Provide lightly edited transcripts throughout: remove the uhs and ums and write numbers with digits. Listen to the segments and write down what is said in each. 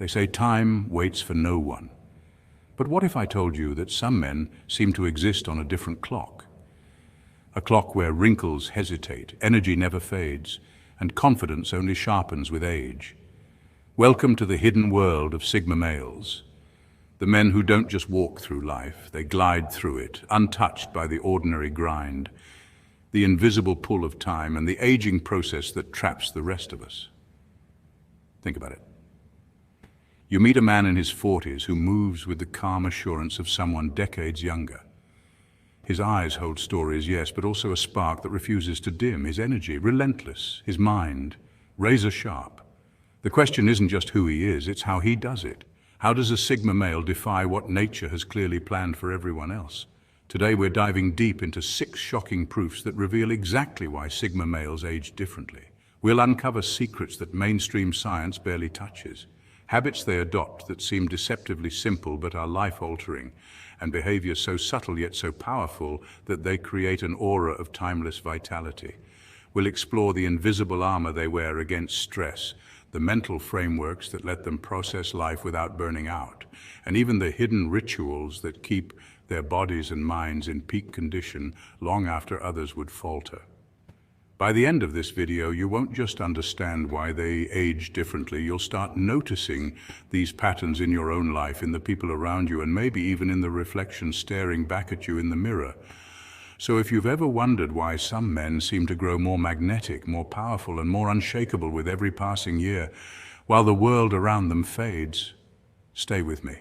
They say time waits for no one. But what if I told you that some men seem to exist on a different clock? A clock where wrinkles hesitate, energy never fades, and confidence only sharpens with age. Welcome to the hidden world of Sigma males. The men who don't just walk through life, they glide through it, untouched by the ordinary grind, the invisible pull of time, and the aging process that traps the rest of us. Think about it. You meet a man in his 40s who moves with the calm assurance of someone decades younger. His eyes hold stories, yes, but also a spark that refuses to dim. His energy, relentless. His mind, razor sharp. The question isn't just who he is, it's how he does it. How does a Sigma male defy what nature has clearly planned for everyone else? Today we're diving deep into 6 shocking proofs that reveal exactly why Sigma males age differently. We'll uncover secrets that mainstream science barely touches. Habits they adopt that seem deceptively simple but are life-altering, and behaviors so subtle yet so powerful that they create an aura of timeless vitality. We'll explore the invisible armor they wear against stress, the mental frameworks that let them process life without burning out, and even the hidden rituals that keep their bodies and minds in peak condition long after others would falter. By the end of this video, you won't just understand why they age differently, you'll start noticing these patterns in your own life, in the people around you, and maybe even in the reflection staring back at you in the mirror. So if you've ever wondered why some men seem to grow more magnetic, more powerful, and more unshakable with every passing year, while the world around them fades, stay with me.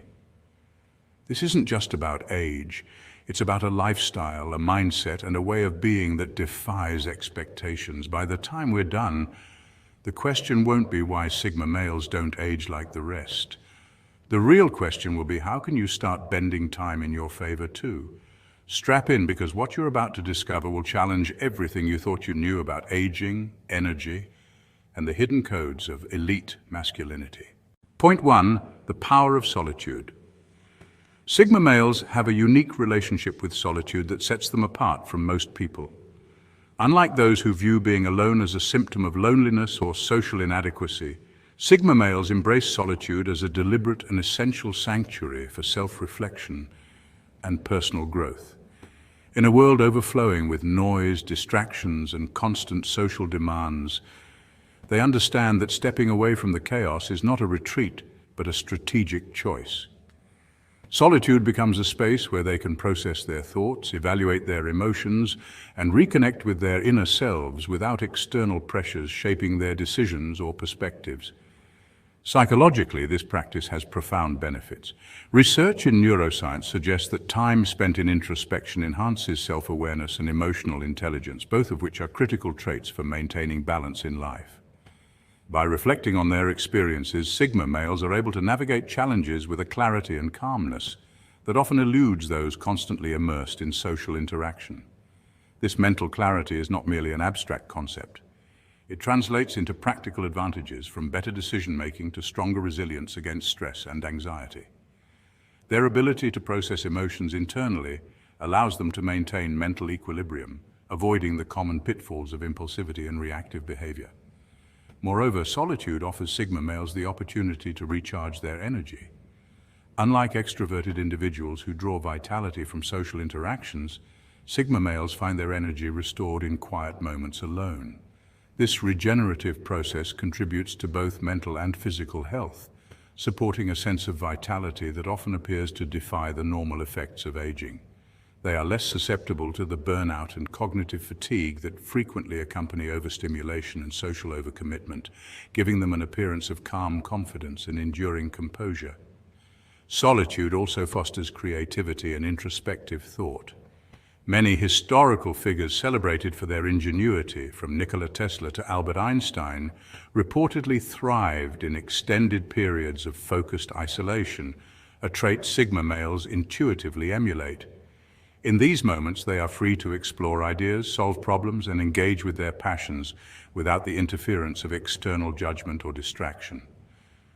This isn't just about age. It's about a lifestyle, a mindset, and a way of being that defies expectations. By the time we're done, the question won't be why Sigma males don't age like the rest. The real question will be, how can you start bending time in your favor too? Strap in, because what you're about to discover will challenge everything you thought you knew about aging, energy, and the hidden codes of elite masculinity. Point 1, the power of solitude. Sigma males have a unique relationship with solitude that sets them apart from most people. Unlike those who view being alone as a symptom of loneliness or social inadequacy, Sigma males embrace solitude as a deliberate and essential sanctuary for self-reflection and personal growth. In a world overflowing with noise, distractions, and constant social demands, they understand that stepping away from the chaos is not a retreat, but a strategic choice. Solitude becomes a space where they can process their thoughts, evaluate their emotions, and reconnect with their inner selves without external pressures shaping their decisions or perspectives. Psychologically, this practice has profound benefits. Research in neuroscience suggests that time spent in introspection enhances self-awareness and emotional intelligence, both of which are critical traits for maintaining balance in life. By reflecting on their experiences, Sigma males are able to navigate challenges with a clarity and calmness that often eludes those constantly immersed in social interaction. This mental clarity is not merely an abstract concept. It translates into practical advantages, from better decision-making to stronger resilience against stress and anxiety. Their ability to process emotions internally allows them to maintain mental equilibrium, avoiding the common pitfalls of impulsivity and reactive behavior. Moreover, solitude offers Sigma males the opportunity to recharge their energy. Unlike extroverted individuals who draw vitality from social interactions, Sigma males find their energy restored in quiet moments alone. This regenerative process contributes to both mental and physical health, supporting a sense of vitality that often appears to defy the normal effects of aging. They are less susceptible to the burnout and cognitive fatigue that frequently accompany overstimulation and social overcommitment, giving them an appearance of calm confidence and enduring composure. Solitude also fosters creativity and introspective thought. Many historical figures celebrated for their ingenuity, from Nikola Tesla to Albert Einstein, reportedly thrived in extended periods of focused isolation, a trait Sigma males intuitively emulate. In these moments, they are free to explore ideas, solve problems, and engage with their passions without the interference of external judgment or distraction.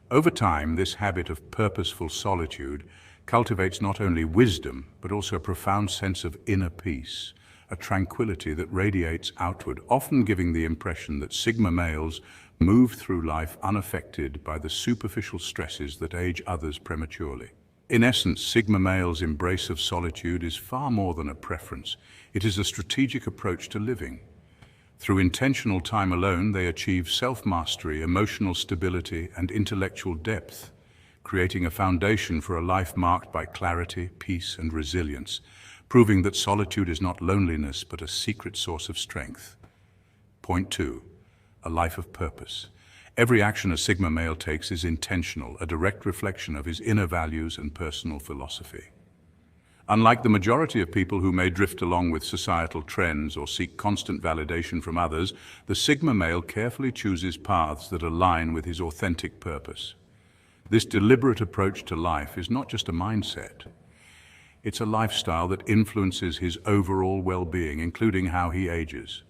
Over time, this habit of purposeful solitude cultivates not only wisdom, but also a profound sense of inner peace, a tranquility that radiates outward, often giving the impression that Sigma males move through life unaffected by the superficial stresses that age others prematurely. In essence, Sigma males' embrace of solitude is far more than a preference. It is a strategic approach to living. Through intentional time alone, they achieve self-mastery, emotional stability, and intellectual depth, creating a foundation for a life marked by clarity, peace, and resilience, proving that solitude is not loneliness but a secret source of strength. Point 2. A life of purpose. Every action a Sigma male takes is intentional, a direct reflection of his inner values and personal philosophy. Unlike the majority of people who may drift along with societal trends or seek constant validation from others, the Sigma male carefully chooses paths that align with his authentic purpose. This deliberate approach to life is not just a mindset. It's a lifestyle that influences his overall well-being, including how he ages.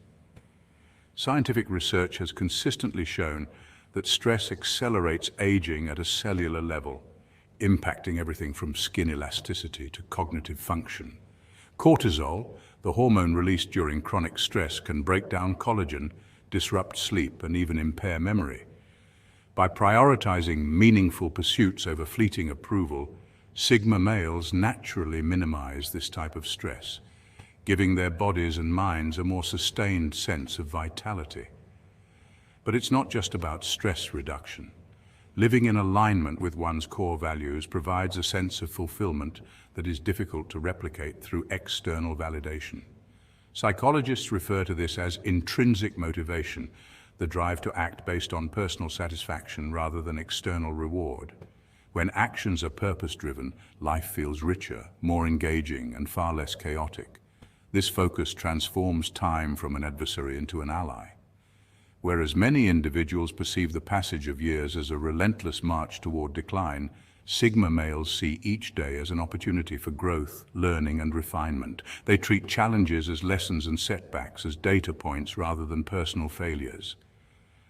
Scientific research has consistently shown that stress accelerates aging at a cellular level, impacting everything from skin elasticity to cognitive function. Cortisol, the hormone released during chronic stress, can break down collagen, disrupt sleep, and even impair memory. By prioritizing meaningful pursuits over fleeting approval, Sigma males naturally minimize this type of stress, giving their bodies and minds a more sustained sense of vitality. But it's not just about stress reduction. Living in alignment with one's core values provides a sense of fulfillment that is difficult to replicate through external validation. Psychologists refer to this as intrinsic motivation, the drive to act based on personal satisfaction rather than external reward. When actions are purpose-driven, life feels richer, more engaging, and far less chaotic. This focus transforms time from an adversary into an ally. Whereas many individuals perceive the passage of years as a relentless march toward decline, Sigma males see each day as an opportunity for growth, learning, and refinement. They treat challenges as lessons and setbacks, as data points rather than personal failures.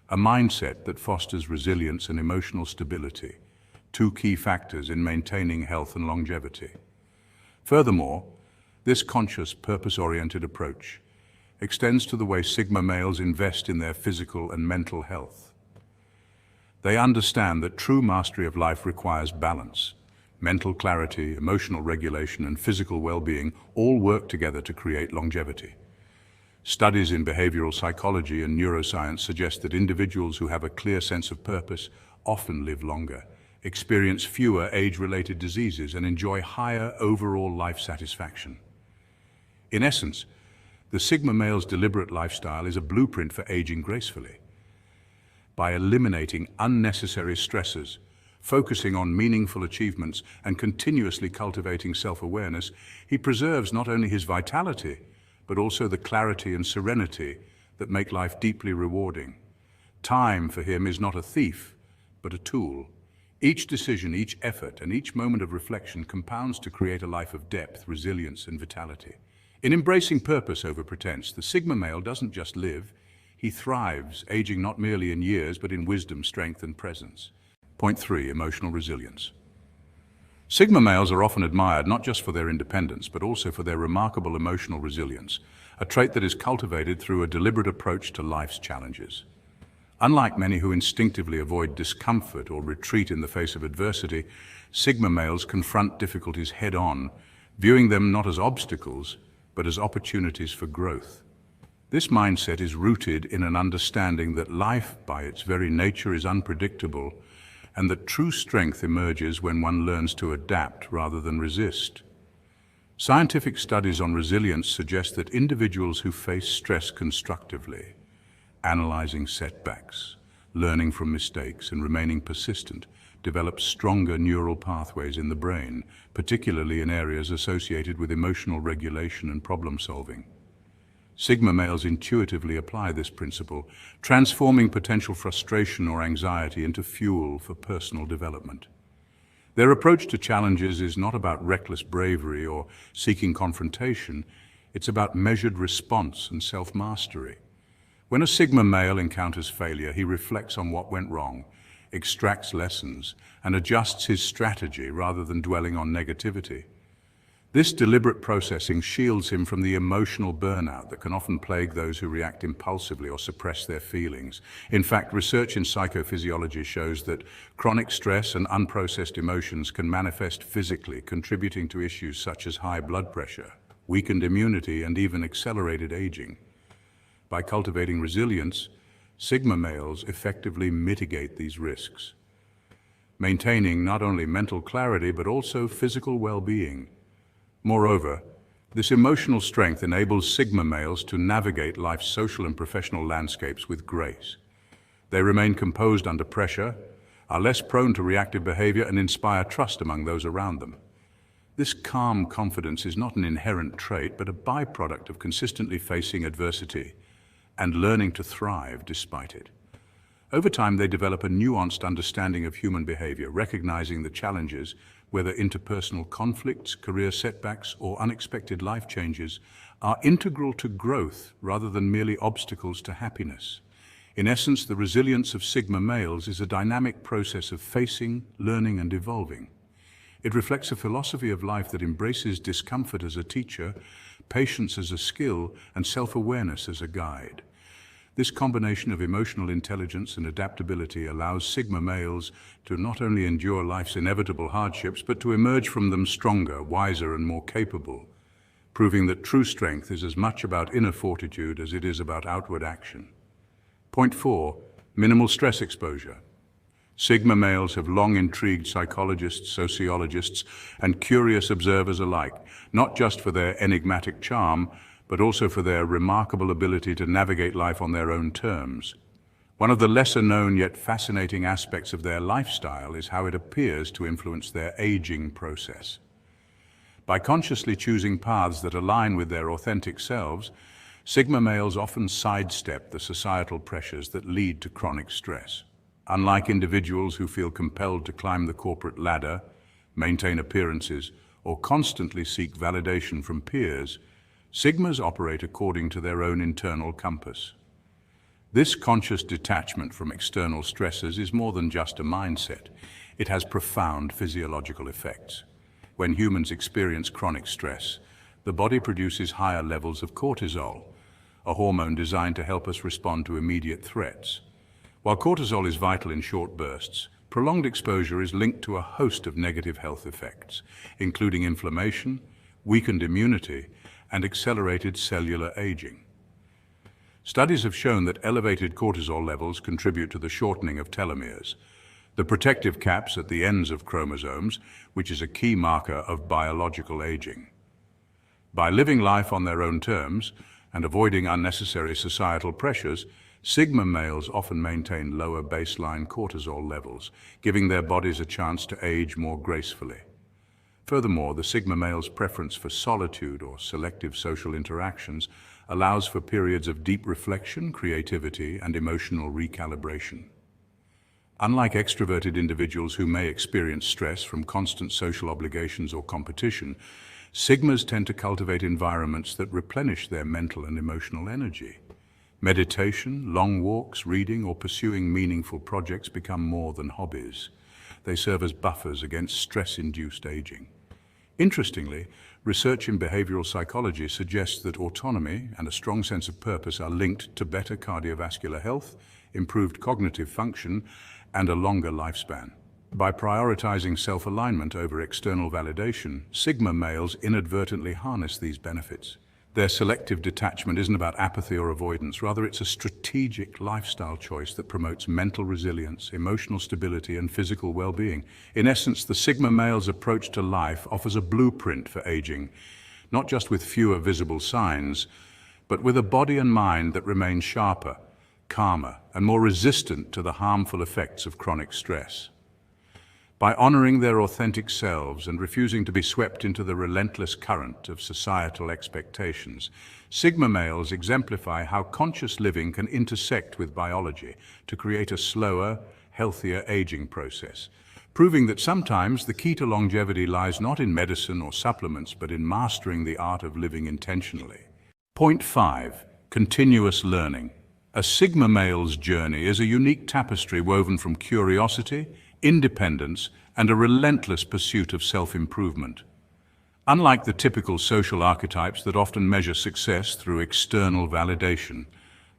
A mindset that fosters resilience and emotional stability, two key factors in maintaining health and longevity. Furthermore, this conscious, purpose-oriented approach extends to the way Sigma males invest in their physical and mental health. They understand that true mastery of life requires balance. Mental clarity, emotional regulation, and physical well-being all work together to create longevity. Studies in behavioral psychology and neuroscience suggest that individuals who have a clear sense of purpose often live longer, experience fewer age-related diseases, and enjoy higher overall life satisfaction. In essence, the Sigma male's deliberate lifestyle is a blueprint for aging gracefully. By eliminating unnecessary stresses, focusing on meaningful achievements, and continuously cultivating self-awareness, he preserves not only his vitality, but also the clarity and serenity that make life deeply rewarding. Time for him is not a thief, but a tool. Each decision, each effort, and each moment of reflection compounds to create a life of depth, resilience, and vitality. In embracing purpose over pretense, the Sigma male doesn't just live, he thrives, aging not merely in years, but in wisdom, strength, and presence. Point 3. Emotional resilience. Sigma males are often admired not just for their independence, but also for their remarkable emotional resilience, a trait that is cultivated through a deliberate approach to life's challenges. Unlike many who instinctively avoid discomfort or retreat in the face of adversity, Sigma males confront difficulties head-on, viewing them not as obstacles, but as opportunities for growth. This mindset is rooted in an understanding that life, by its very nature, is unpredictable, and that true strength emerges when one learns to adapt rather than resist. Scientific studies on resilience suggest that individuals who face stress constructively, analyzing setbacks, learning from mistakes, and remaining persistent, develop stronger neural pathways in the brain, particularly in areas associated with emotional regulation and problem-solving. Sigma males intuitively apply this principle, transforming potential frustration or anxiety into fuel for personal development. Their approach to challenges is not about reckless bravery or seeking confrontation, it's about measured response and self-mastery. When a Sigma male encounters failure, he reflects on what went wrong, extracts lessons, and adjusts his strategy rather than dwelling on negativity. This deliberate processing shields him from the emotional burnout that can often plague those who react impulsively or suppress their feelings. In fact, research in psychophysiology shows that chronic stress and unprocessed emotions can manifest physically, contributing to issues such as high blood pressure, weakened immunity, and even accelerated aging. By cultivating resilience, Sigma males effectively mitigate these risks, maintaining not only mental clarity but also physical well-being. Moreover, this emotional strength enables Sigma males to navigate life's social and professional landscapes with grace. They remain composed under pressure, are less prone to reactive behavior, and inspire trust among those around them. This calm confidence is not an inherent trait, but a byproduct of consistently facing adversity and learning to thrive despite it. Over time, they develop a nuanced understanding of human behavior, recognizing the challenges, whether interpersonal conflicts, career setbacks, or unexpected life changes, are integral to growth rather than merely obstacles to happiness. In essence, the resilience of Sigma males is a dynamic process of facing, learning, and evolving. It reflects a philosophy of life that embraces discomfort as a teacher, patience as a skill, and self-awareness as a guide. This combination of emotional intelligence and adaptability allows Sigma males to not only endure life's inevitable hardships, but to emerge from them stronger, wiser, and more capable, proving that true strength is as much about inner fortitude as it is about outward action. Point 4. Minimal stress exposure. Sigma males have long intrigued psychologists, sociologists, and curious observers alike, not just for their enigmatic charm, but also for their remarkable ability to navigate life on their own terms. One of the lesser-known yet fascinating aspects of their lifestyle is how it appears to influence their aging process. By consciously choosing paths that align with their authentic selves, Sigma males often sidestep the societal pressures that lead to chronic stress. Unlike individuals who feel compelled to climb the corporate ladder, maintain appearances, or constantly seek validation from peers, Sigmas operate according to their own internal compass. This conscious detachment from external stresses is more than just a mindset. It has profound physiological effects. When humans experience chronic stress, the body produces higher levels of cortisol, a hormone designed to help us respond to immediate threats. While cortisol is vital in short bursts, prolonged exposure is linked to a host of negative health effects, including inflammation, weakened immunity, and accelerated cellular aging. Studies have shown that elevated cortisol levels contribute to the shortening of telomeres, the protective caps at the ends of chromosomes, which is a key marker of biological aging. By living life on their own terms and avoiding unnecessary societal pressures, Sigma males often maintain lower baseline cortisol levels, giving their bodies a chance to age more gracefully. Furthermore, the Sigma male's preference for solitude or selective social interactions allows for periods of deep reflection, creativity, and emotional recalibration. Unlike extroverted individuals who may experience stress from constant social obligations or competition, Sigmas tend to cultivate environments that replenish their mental and emotional energy. Meditation, long walks, reading, or pursuing meaningful projects become more than hobbies. They serve as buffers against stress-induced aging. Interestingly, research in behavioral psychology suggests that autonomy and a strong sense of purpose are linked to better cardiovascular health, improved cognitive function, and a longer lifespan. By prioritizing self-alignment over external validation, Sigma males inadvertently harness these benefits. Their selective detachment isn't about apathy or avoidance, rather it's a strategic lifestyle choice that promotes mental resilience, emotional stability, and physical well-being. In essence, the Sigma male's approach to life offers a blueprint for aging, not just with fewer visible signs, but with a body and mind that remain sharper, calmer, and more resistant to the harmful effects of chronic stress. By honoring their authentic selves and refusing to be swept into the relentless current of societal expectations, Sigma males exemplify how conscious living can intersect with biology to create a slower, healthier aging process, proving that sometimes the key to longevity lies not in medicine or supplements, but in mastering the art of living intentionally. Point 5. Continuous learning. A Sigma male's journey is a unique tapestry woven from curiosity, independence, and a relentless pursuit of self-improvement. Unlike the typical social archetypes that often measure success through external validation,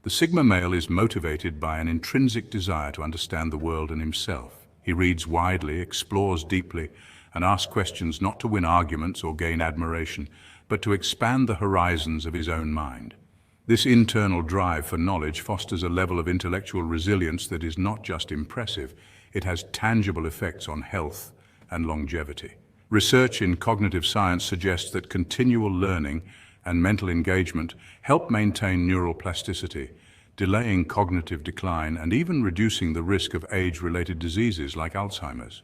the Sigma male is motivated by an intrinsic desire to understand the world and himself. He reads widely, explores deeply, and asks questions not to win arguments or gain admiration, but to expand the horizons of his own mind. This internal drive for knowledge fosters a level of intellectual resilience that is not just impressive, it has tangible effects on health and longevity. Research in cognitive science suggests that continual learning and mental engagement help maintain neural plasticity, delaying cognitive decline and even reducing the risk of age-related diseases like Alzheimer's.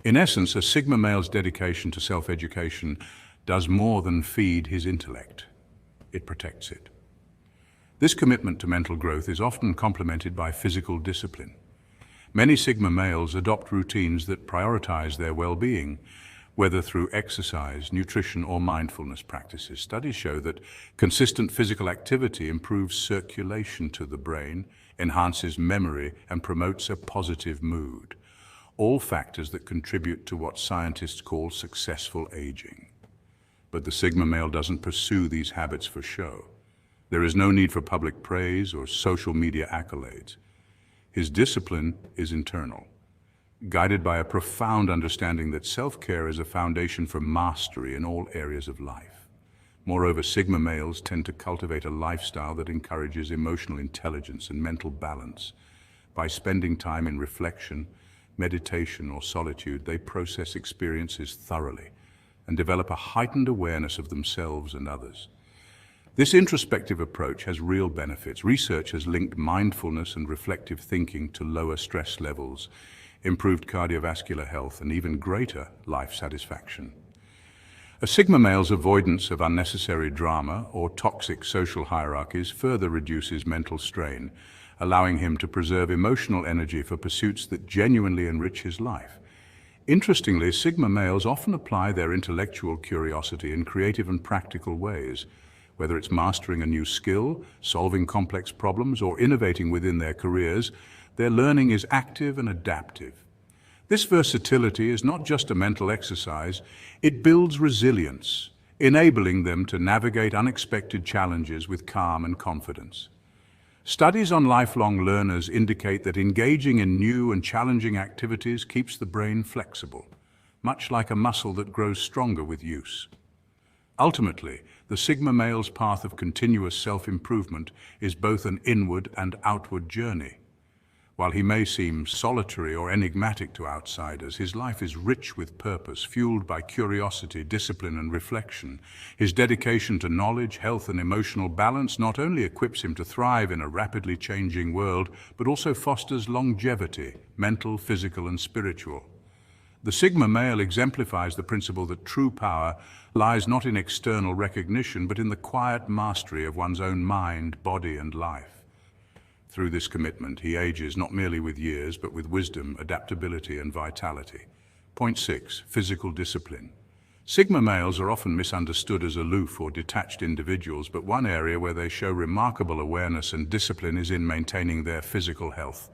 In essence, a Sigma male's dedication to self-education does more than feed his intellect. It protects it. This commitment to mental growth is often complemented by physical discipline. Many Sigma males adopt routines that prioritize their well-being, whether through exercise, nutrition, or mindfulness practices. Studies show that consistent physical activity improves circulation to the brain, enhances memory, and promotes a positive mood. All factors that contribute to what scientists call successful aging. But the Sigma male doesn't pursue these habits for show. There is no need for public praise or social media accolades. His discipline is internal, guided by a profound understanding that self-care is a foundation for mastery in all areas of life. Moreover, Sigma males tend to cultivate a lifestyle that encourages emotional intelligence and mental balance. By spending time in reflection, meditation, or solitude, they process experiences thoroughly and develop a heightened awareness of themselves and others. This introspective approach has real benefits. Research has linked mindfulness and reflective thinking to lower stress levels, improved cardiovascular health, and even greater life satisfaction. A Sigma male's avoidance of unnecessary drama or toxic social hierarchies further reduces mental strain, allowing him to preserve emotional energy for pursuits that genuinely enrich his life. Interestingly, Sigma males often apply their intellectual curiosity in creative and practical ways. Whether it's mastering a new skill, solving complex problems, or innovating within their careers, their learning is active and adaptive. This versatility is not just a mental exercise, it builds resilience, enabling them to navigate unexpected challenges with calm and confidence. Studies on lifelong learners indicate that engaging in new and challenging activities keeps the brain flexible, much like a muscle that grows stronger with use. Ultimately, the Sigma male's path of continuous self-improvement is both an inward and outward journey. While he may seem solitary or enigmatic to outsiders, his life is rich with purpose, fueled by curiosity, discipline, and reflection. His dedication to knowledge, health, and emotional balance not only equips him to thrive in a rapidly changing world, but also fosters longevity, mental, physical, and spiritual. The Sigma male exemplifies the principle that true power lies not in external recognition, but in the quiet mastery of one's own mind, body, and life. Through this commitment, he ages not merely with years, but with wisdom, adaptability, and vitality. Point 6. Physical discipline. Sigma males are often misunderstood as aloof or detached individuals, but one area where they show remarkable awareness and discipline is in maintaining their physical health.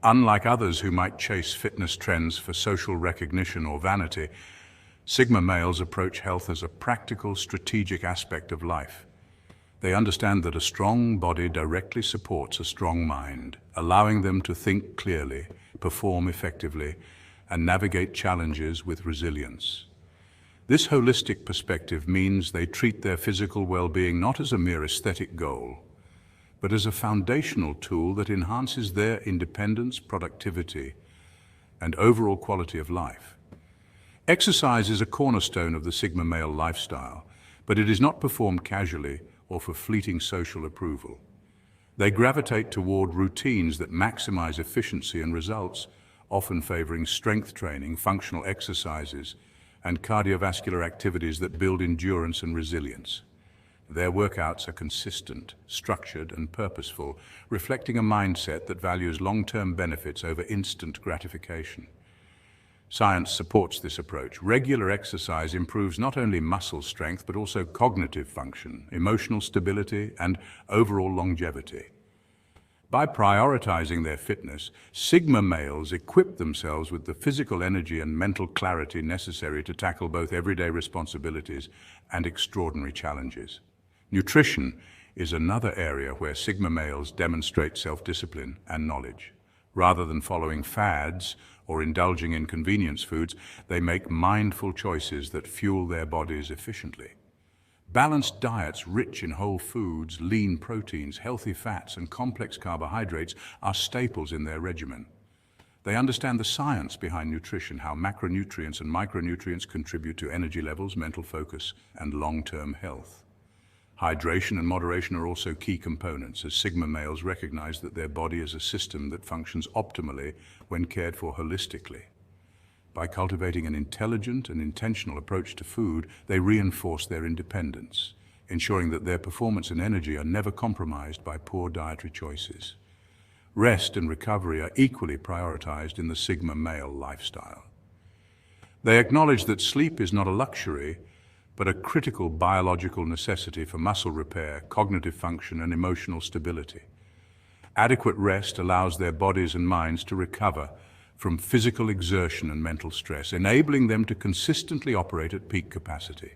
Unlike others who might chase fitness trends for social recognition or vanity, Sigma males approach health as a practical, strategic aspect of life. They understand that a strong body directly supports a strong mind, allowing them to think clearly, perform effectively, and navigate challenges with resilience. This holistic perspective means they treat their physical well-being not as a mere aesthetic goal, but as a foundational tool that enhances their independence, productivity, and overall quality of life. Exercise is a cornerstone of the Sigma male lifestyle, but it is not performed casually or for fleeting social approval. They gravitate toward routines that maximize efficiency and results, often favoring strength training, functional exercises, and cardiovascular activities that build endurance and resilience. Their workouts are consistent, structured, and purposeful, reflecting a mindset that values long-term benefits over instant gratification. Science supports this approach. Regular exercise improves not only muscle strength, but also cognitive function, emotional stability, and overall longevity. By prioritizing their fitness, Sigma males equip themselves with the physical energy and mental clarity necessary to tackle both everyday responsibilities and extraordinary challenges. Nutrition is another area where Sigma males demonstrate self-discipline and knowledge. Rather than following fads or indulging in convenience foods, they make mindful choices that fuel their bodies efficiently. Balanced diets rich in whole foods, lean proteins, healthy fats, and complex carbohydrates are staples in their regimen. They understand the science behind nutrition, how macronutrients and micronutrients contribute to energy levels, mental focus, and long-term health. Hydration and moderation are also key components, as Sigma males recognize that their body is a system that functions optimally when cared for holistically. By cultivating an intelligent and intentional approach to food, they reinforce their independence, ensuring that their performance and energy are never compromised by poor dietary choices. Rest and recovery are equally prioritized in the Sigma male lifestyle. They acknowledge that sleep is not a luxury, but a critical biological necessity for muscle repair, cognitive function, and emotional stability. Adequate rest allows their bodies and minds to recover from physical exertion and mental stress, enabling them to consistently operate at peak capacity.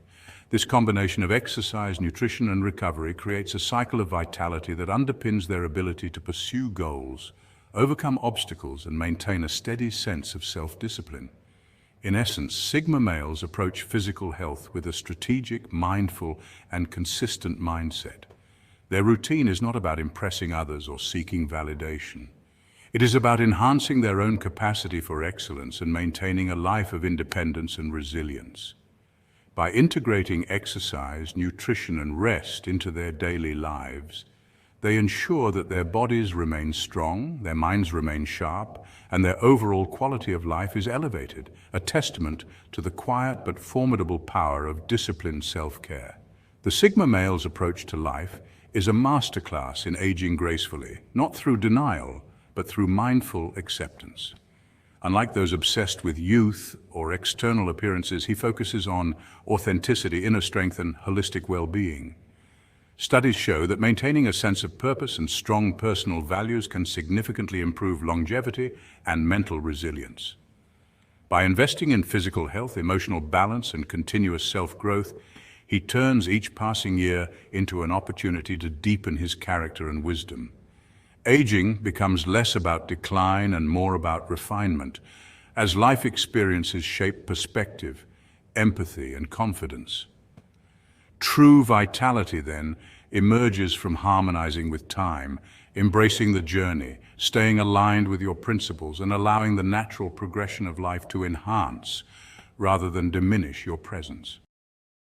This combination of exercise, nutrition, and recovery creates a cycle of vitality that underpins their ability to pursue goals, overcome obstacles, and maintain a steady sense of self-discipline. In essence, Sigma males approach physical health with a strategic, mindful, and consistent mindset. Their routine is not about impressing others or seeking validation. It is about enhancing their own capacity for excellence and maintaining a life of independence and resilience. By integrating exercise, nutrition, and rest into their daily lives, they ensure that their bodies remain strong, their minds remain sharp, and their overall quality of life is elevated, a testament to the quiet but formidable power of disciplined self-care. The Sigma male's approach to life is a masterclass in aging gracefully, not through denial, but through mindful acceptance. Unlike those obsessed with youth or external appearances, he focuses on authenticity, inner strength, and holistic well-being. Studies show that maintaining a sense of purpose and strong personal values can significantly improve longevity and mental resilience. By investing in physical health, emotional balance, and continuous self-growth, he turns each passing year into an opportunity to deepen his character and wisdom. Aging becomes less about decline and more about refinement, as life experiences shape perspective, empathy, and confidence. True vitality, then, emerges from harmonizing with time, embracing the journey, staying aligned with your principles, and allowing the natural progression of life to enhance rather than diminish your presence.